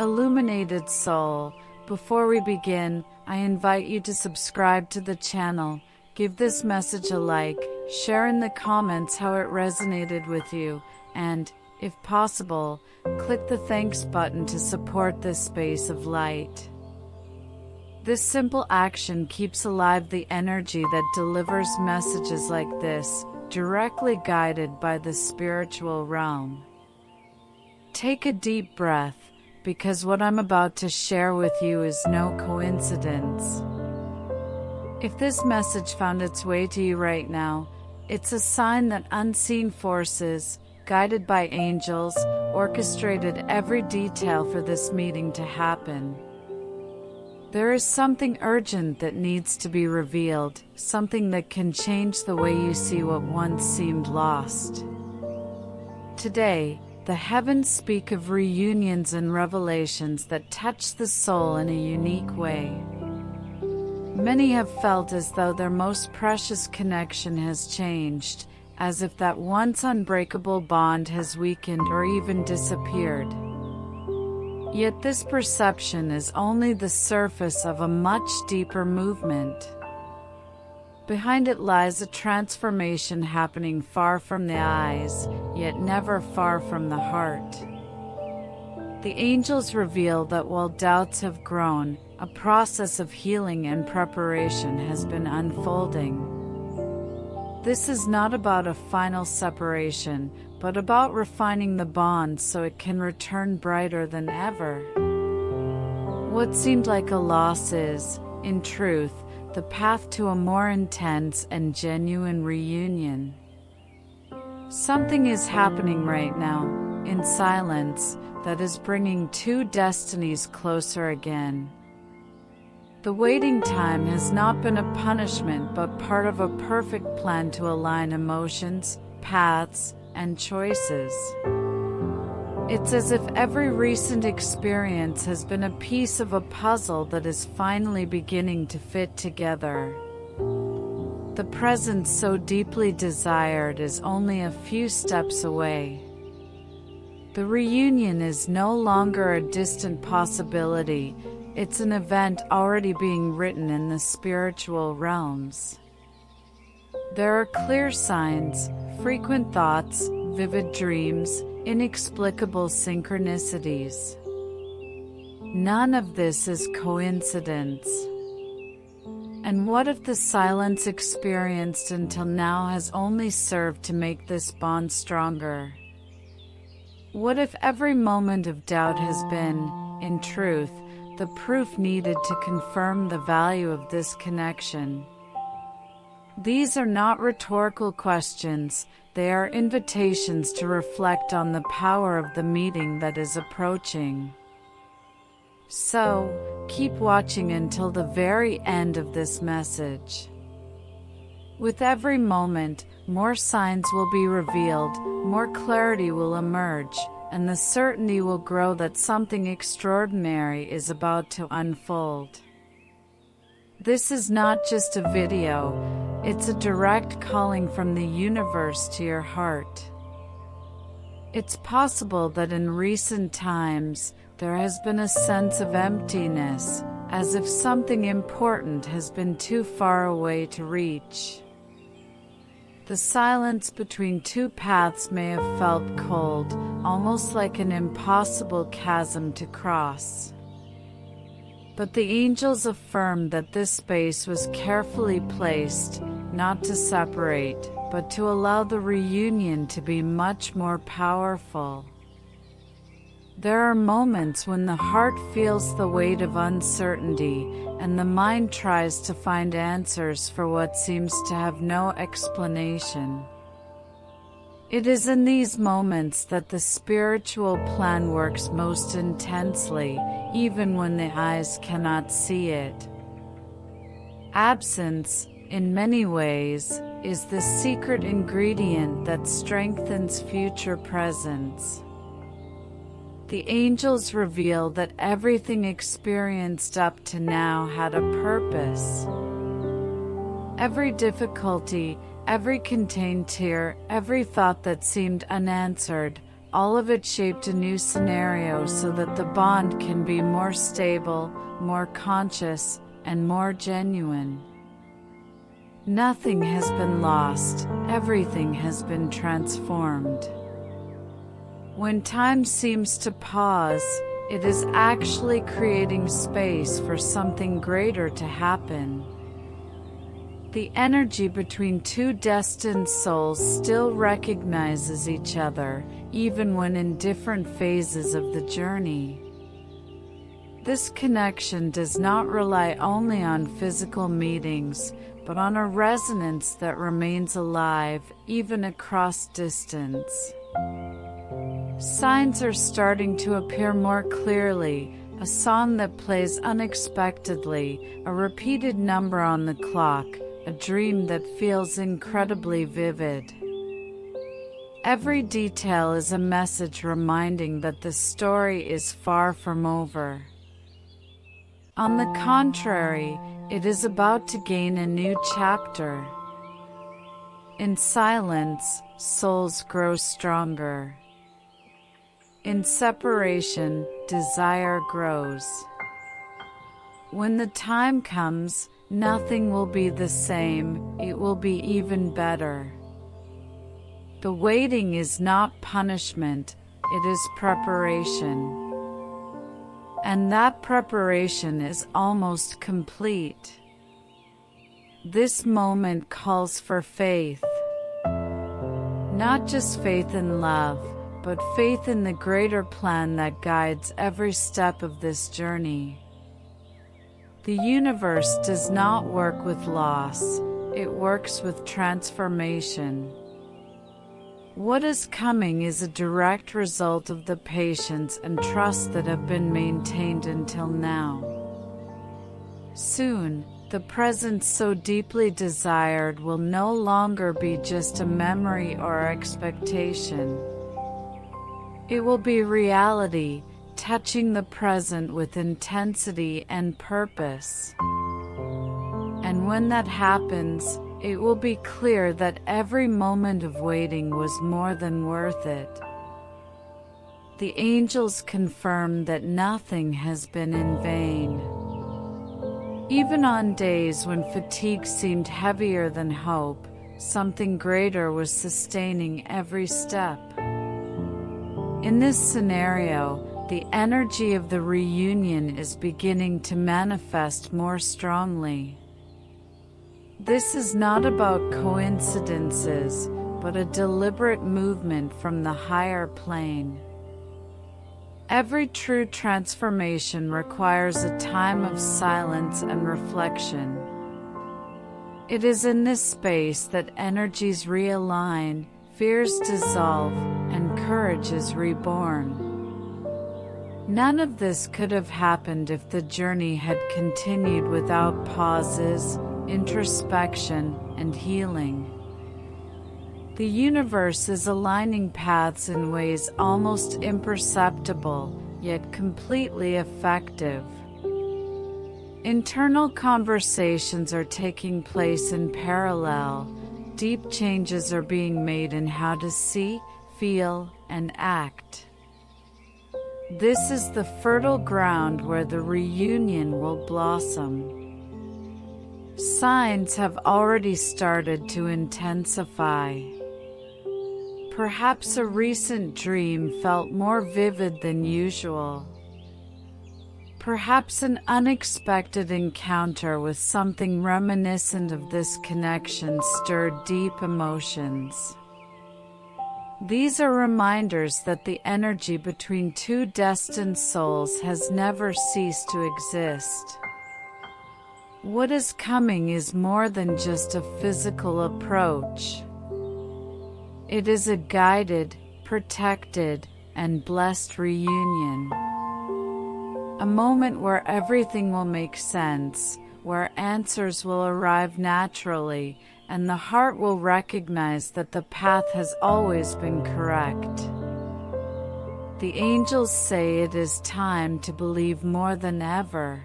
Illuminated soul, before we begin, I invite you to subscribe to the channel, give this message a like, share in the comments how it resonated with you, and, if possible, click the thanks button to support this space of light. This simple action keeps alive the energy that delivers messages like this, directly guided by the spiritual realm. Take a deep breath, because what I'm about to share with you is no coincidence. If this message found its way to you right now, it's a sign that unseen forces, guided by angels, orchestrated every detail for this meeting to happen. There is something urgent that needs to be revealed, something that can change the way you see what once seemed lost. Today, the heavens speak of reunions and revelations that touch the soul in a unique way. Many have felt as though their most precious connection has changed, as if that once unbreakable bond has weakened or even disappeared. Yet this perception is only the surface of a much deeper movement. Behind it lies a transformation happening far from the eyes, yet never far from the heart. The angels reveal that while doubts have grown, a process of healing and preparation has been unfolding. This is not about a final separation, but about refining the bond so it can return brighter than ever. What seemed like a loss is, in truth, the path to a more intense and genuine reunion. Something is happening right now, in silence, that is bringing two destinies closer again. The waiting time has not been a punishment but part of a perfect plan to align emotions, paths, and choices. It's as if every recent experience has been a piece of a puzzle that is finally beginning to fit together. The present so deeply desired is only a few steps away. The reunion is no longer a distant possibility, it's an event already being written in the spiritual realms. There are clear signs, frequent thoughts, vivid dreams, inexplicable synchronicities. None of this is coincidence. And what if the silence experienced until now has only served to make this bond stronger? What if every moment of doubt has been, in truth, the proof needed to confirm the value of this connection? These are not rhetorical questions, they are invitations to reflect on the power of the meeting that is approaching. So, keep watching until the very end of this message. With every moment, more signs will be revealed, more clarity will emerge, and the certainty will grow that something extraordinary is about to unfold. This is not just a video, it's a direct calling from the universe to your heart. It's possible that in recent times, there has been a sense of emptiness, as if something important has been too far away to reach. The silence between two paths may have felt cold, almost like an impossible chasm to cross. But the angels affirmed that this space was carefully placed, not to separate, but to allow the reunion to be much more powerful. There are moments when the heart feels the weight of uncertainty, and the mind tries to find answers for what seems to have no explanation. It is in these moments that the spiritual plan works most intensely, even when the eyes cannot see it. Absence, in many ways, is the secret ingredient that strengthens future presence. The angels reveal that everything experienced up to now had a purpose. Every difficulty, every contained tear, every thought that seemed unanswered, all of it shaped a new scenario so that the bond can be more stable, more conscious, and more genuine. Nothing has been lost, everything has been transformed. When time seems to pause, it is actually creating space for something greater to happen. The energy between two destined souls still recognizes each other, even when in different phases of the journey. This connection does not rely only on physical meetings, but on a resonance that remains alive, even across distance. Signs are starting to appear more clearly, a song that plays unexpectedly, a repeated number on the clock, a dream that feels incredibly vivid. Every detail is a message reminding that the story is far from over. On the contrary, it is about to gain a new chapter. In silence, souls grow stronger. In separation, desire grows. When the time comes, nothing will be the same, it will be even better. The waiting is not punishment, it is preparation. And that preparation is almost complete. This moment calls for faith. Not just faith in love, but faith in the greater plan that guides every step of this journey. The universe does not work with loss, it works with transformation. What is coming is a direct result of the patience and trust that have been maintained until now. Soon, the present so deeply desired will no longer be just a memory or expectation. It will be reality, touching the present with intensity and purpose. And when that happens, it will be clear that every moment of waiting was more than worth it. The angels confirm that nothing has been in vain. Even on days when fatigue seemed heavier than hope, something greater was sustaining every step. In this scenario, the energy of the reunion is beginning to manifest more strongly. This is not about coincidences, but a deliberate movement from the higher plane. Every true transformation requires a time of silence and reflection. It is in this space that energies realign, fears dissolve, and courage is reborn. None of this could have happened if the journey had continued without pauses, introspection, and healing. The universe is aligning paths in ways almost imperceptible, yet completely effective. Internal conversations are taking place in parallel. Deep changes are being made in how to see, feel, and act. This is the fertile ground where the reunion will blossom. Signs have already started to intensify. Perhaps a recent dream felt more vivid than usual. Perhaps an unexpected encounter with something reminiscent of this connection stirred deep emotions. These are reminders that the energy between two destined souls has never ceased to exist. What is coming is more than just a physical approach. It is a guided, protected, and blessed reunion. A moment where everything will make sense, where answers will arrive naturally, and the heart will recognize that the path has always been correct. The angels say it is time to believe more than ever.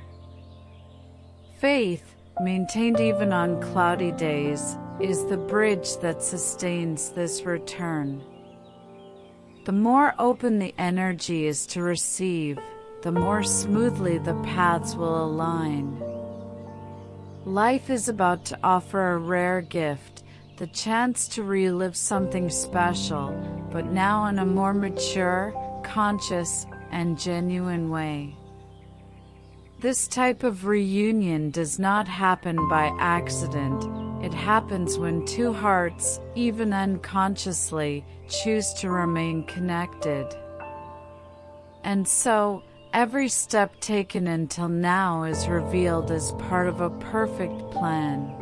Faith, maintained even on cloudy days, is the bridge that sustains this return. The more open the energy is to receive, the more smoothly the paths will align. Life is about to offer a rare gift, the chance to relive something special, but now in a more mature, conscious, and genuine way. This type of reunion does not happen by accident. It happens when two hearts, even unconsciously, choose to remain connected. And so, every step taken until now is revealed as part of a perfect plan.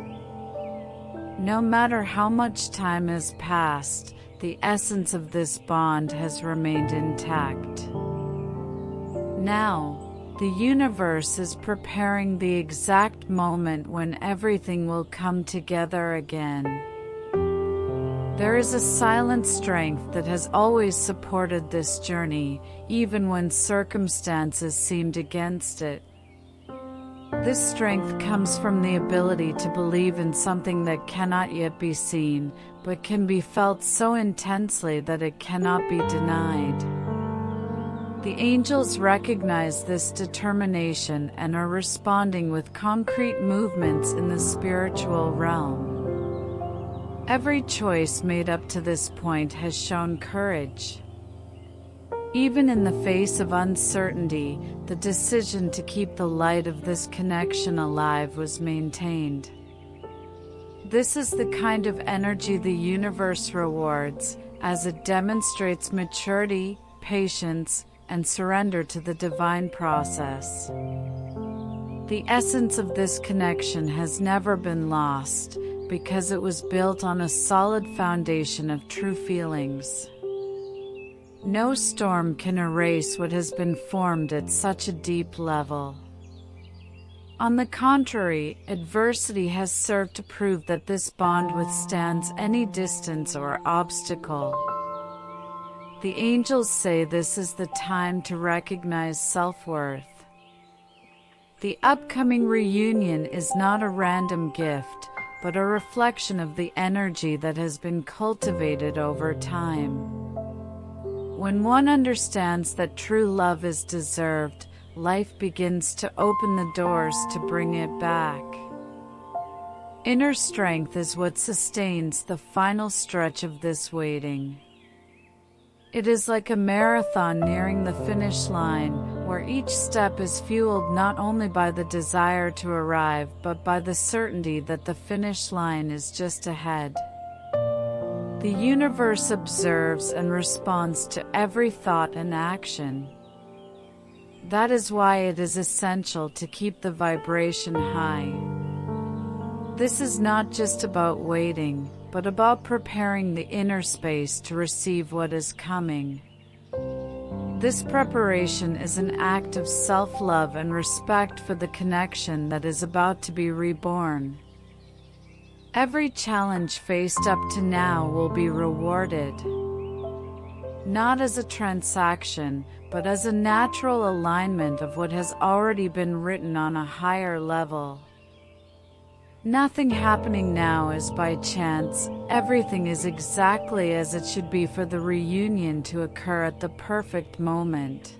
No matter how much time has passed, the essence of this bond has remained intact. Now, the universe is preparing the exact moment when everything will come together again. There is a silent strength that has always supported this journey, even when circumstances seemed against it. This strength comes from the ability to believe in something that cannot yet be seen, but can be felt so intensely that it cannot be denied. The angels recognize this determination and are responding with concrete movements in the spiritual realm. Every choice made up to this point has shown courage. Even in the face of uncertainty, the decision to keep the light of this connection alive was maintained. This is the kind of energy the universe rewards, as it demonstrates maturity, patience, and surrender to the divine process. The essence of this connection has never been lost, because it was built on a solid foundation of true feelings. No storm can erase what has been formed at such a deep level. On the contrary, adversity has served to prove that this bond withstands any distance or obstacle. The angels say this is the time to recognize self-worth. The upcoming reunion is not a random gift, but a reflection of the energy that has been cultivated over time. When one understands that true love is deserved, life begins to open the doors to bring it back. Inner strength is what sustains the final stretch of this waiting. It is like a marathon nearing the finish line, where each step is fueled not only by the desire to arrive but by the certainty that the finish line is just ahead. The universe observes and responds to every thought and action. That is why it is essential to keep the vibration high. This is not just about waiting, but about preparing the inner space to receive what is coming. This preparation is an act of self-love and respect for the connection that is about to be reborn. Every challenge faced up to now will be rewarded, not as a transaction, but as a natural alignment of what has already been written on a higher level. Nothing happening now is by chance. Everything is exactly as it should be for the reunion to occur at the perfect moment.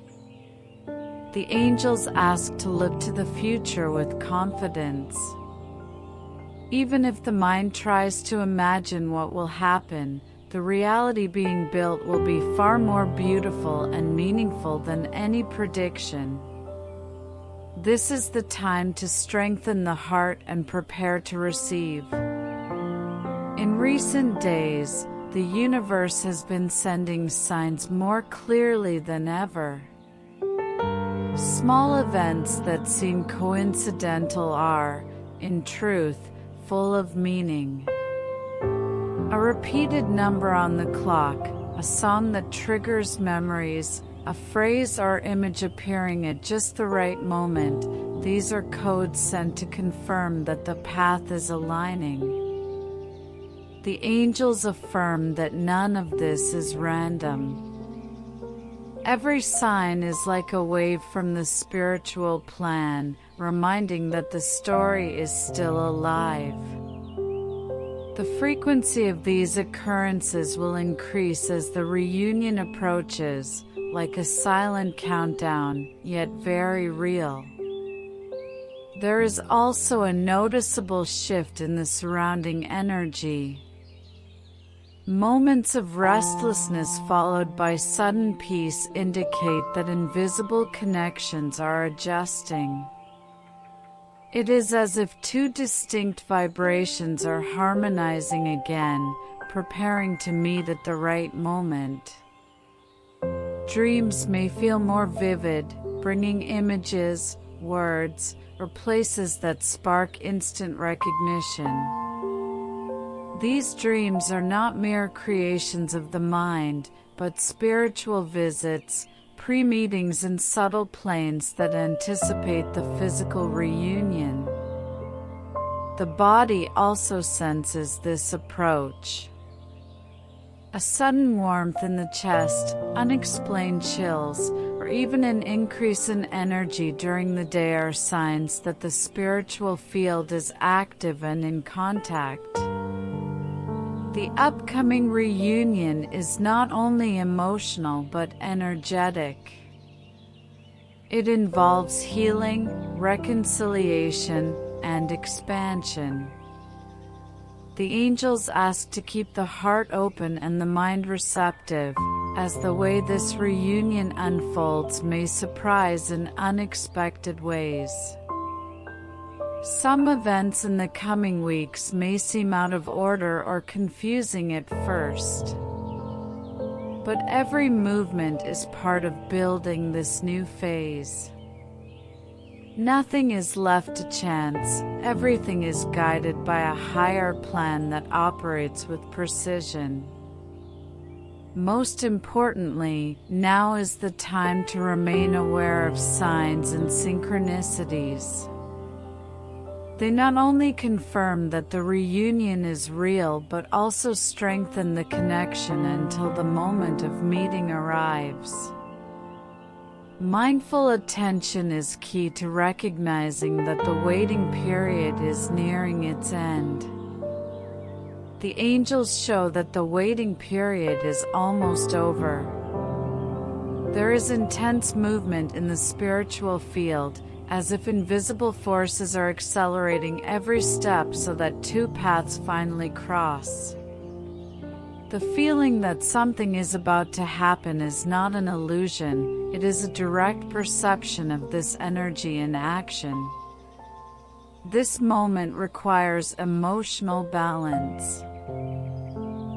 The angels ask to look to the future with confidence. Even if the mind tries to imagine what will happen, the reality being built will be far more beautiful and meaningful than any prediction. This is the time to strengthen the heart and prepare to receive. In recent days, the universe has been sending signs more clearly than ever. Small events that seem coincidental are, in truth, full of meaning. A repeated number on the clock, a song that triggers memories, a phrase or image appearing at just the right moment, these are codes sent to confirm that the path is aligning. The angels affirm that none of this is random. Every sign is like a wave from the spiritual plan, reminding that the story is still alive. The frequency of these occurrences will increase as the reunion approaches, like a silent countdown, yet very real. There is also a noticeable shift in the surrounding energy. Moments of restlessness followed by sudden peace indicate that invisible connections are adjusting. It is as if two distinct vibrations are harmonizing again, preparing to meet at the right moment. Dreams may feel more vivid, bringing images, words, or places that spark instant recognition. These dreams are not mere creations of the mind, but spiritual visits, pre-meetings in subtle planes that anticipate the physical reunion. The body also senses this approach. A sudden warmth in the chest, unexplained chills, or even an increase in energy during the day are signs that the spiritual field is active and in contact. The upcoming reunion is not only emotional but energetic. It involves healing, reconciliation, and expansion. The angels ask to keep the heart open and the mind receptive, as the way this reunion unfolds may surprise in unexpected ways. Some events in the coming weeks may seem out of order or confusing at first. But every movement is part of building this new phase. Nothing is left to chance, everything is guided by a higher plan that operates with precision. Most importantly, now is the time to remain aware of signs and synchronicities. They not only confirm that the reunion is real but also strengthen the connection until the moment of meeting arrives. Mindful attention is key to recognizing that the waiting period is nearing its end. The angels show that the waiting period is almost over. There is intense movement in the spiritual field, as if invisible forces are accelerating every step so that two paths finally cross. The feeling that something is about to happen is not an illusion, it is a direct perception of this energy in action. This moment requires emotional balance.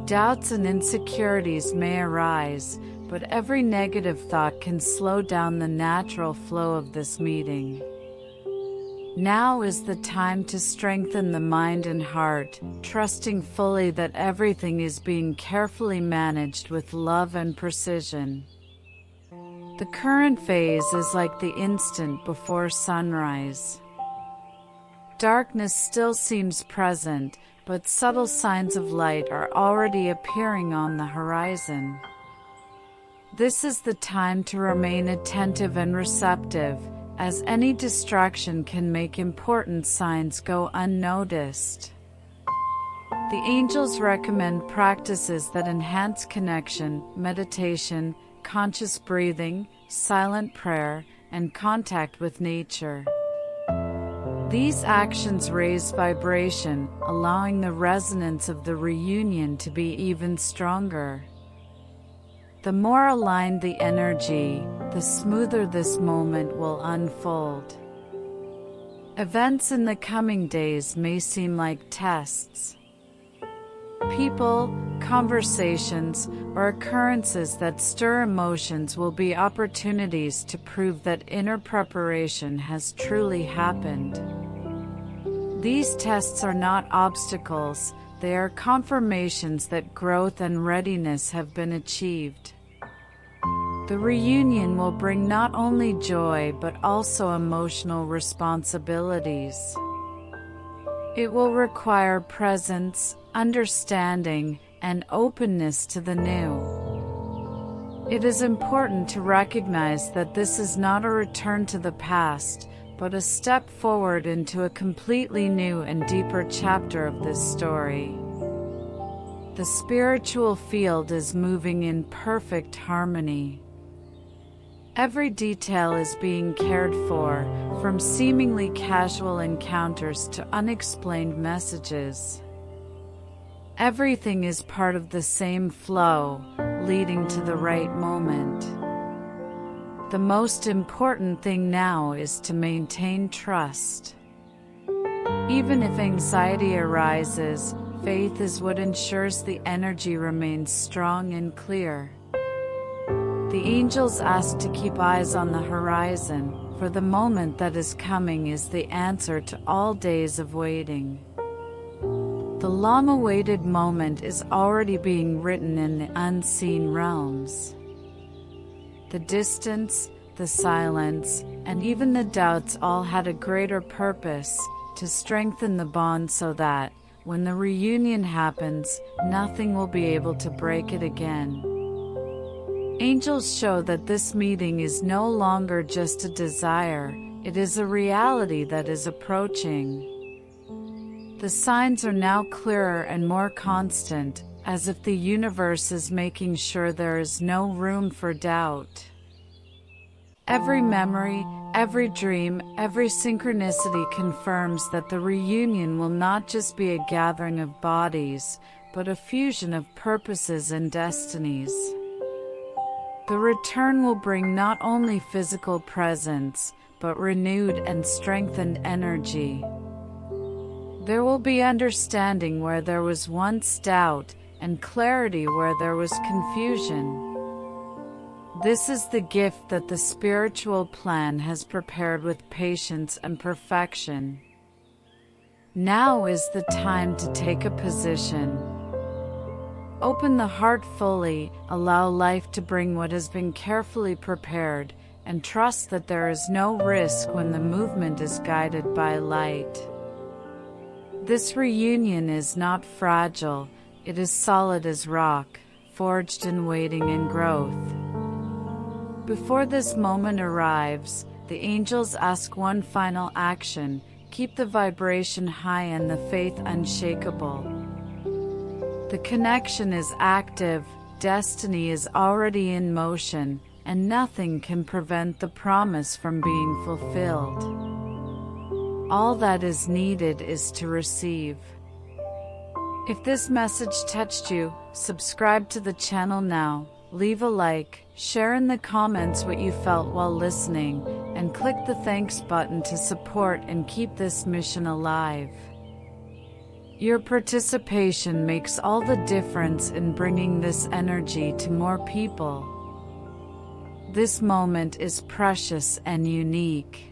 Doubts and insecurities may arise, but every negative thought can slow down the natural flow of this meeting. Now is the time to strengthen the mind and heart, trusting fully that everything is being carefully managed with love and precision. The current phase is like the instant before sunrise. Darkness still seems present, but subtle signs of light are already appearing on the horizon. This is the time to remain attentive and receptive, as any distraction can make important signs go unnoticed. The angels recommend practices that enhance connection, meditation, conscious breathing, silent prayer, and contact with nature. These actions raise vibration, allowing the resonance of the reunion to be even stronger. The more aligned the energy, the smoother this moment will unfold. Events in the coming days may seem like tests. People, conversations, or occurrences that stir emotions will be opportunities to prove that inner preparation has truly happened. These tests are not obstacles, they are confirmations that growth and readiness have been achieved. The reunion will bring not only joy but also emotional responsibilities. It will require presence, understanding, and openness to the new. It is important to recognize that this is not a return to the past, but a step forward into a completely new and deeper chapter of this story. The spiritual field is moving in perfect harmony. Every detail is being cared for, from seemingly casual encounters to unexplained messages. Everything is part of the same flow, leading to the right moment. The most important thing now is to maintain trust. Even if anxiety arises, faith is what ensures the energy remains strong and clear. The angels ask to keep eyes on the horizon, for the moment that is coming is the answer to all days of waiting. The long-awaited moment is already being written in the unseen realms. The distance, the silence, and even the doubts all had a greater purpose, to strengthen the bond so that, when the reunion happens, nothing will be able to break it again. Angels show that this meeting is no longer just a desire, it is a reality that is approaching. The signs are now clearer and more constant, as if the universe is making sure there is no room for doubt. Every memory, every dream, every synchronicity confirms that the reunion will not just be a gathering of bodies, but a fusion of purposes and destinies. The return will bring not only physical presence, but renewed and strengthened energy. There will be understanding where there was once doubt, and clarity where there was confusion. This is the gift that the spiritual plan has prepared with patience and perfection. Now is the time to take a position. Open the heart fully, allow life to bring what has been carefully prepared, and trust that there is no risk when the movement is guided by light. This reunion is not fragile, it is solid as rock, forged in waiting and growth. Before this moment arrives, the angels ask one final action: keep the vibration high and the faith unshakable. The connection is active, destiny is already in motion, and nothing can prevent the promise from being fulfilled. All that is needed is to receive. If this message touched you, subscribe to the channel now, leave a like, share in the comments what you felt while listening, and click the thanks button to support and keep this mission alive. Your participation makes all the difference in bringing this energy to more people. This moment is precious and unique.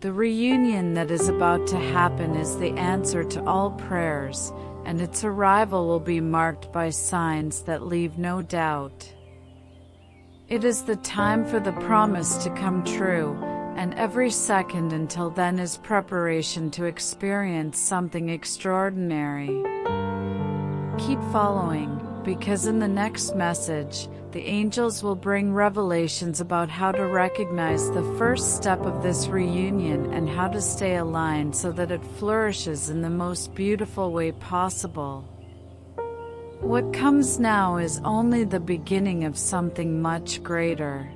The reunion that is about to happen is the answer to all prayers, and its arrival will be marked by signs that leave no doubt. It is the time for the promise to come true, and every second until then is preparation to experience something extraordinary. Keep following, because in the next message, the angels will bring revelations about how to recognize the first step of this reunion and how to stay aligned so that it flourishes in the most beautiful way possible. What comes now is only the beginning of something much greater.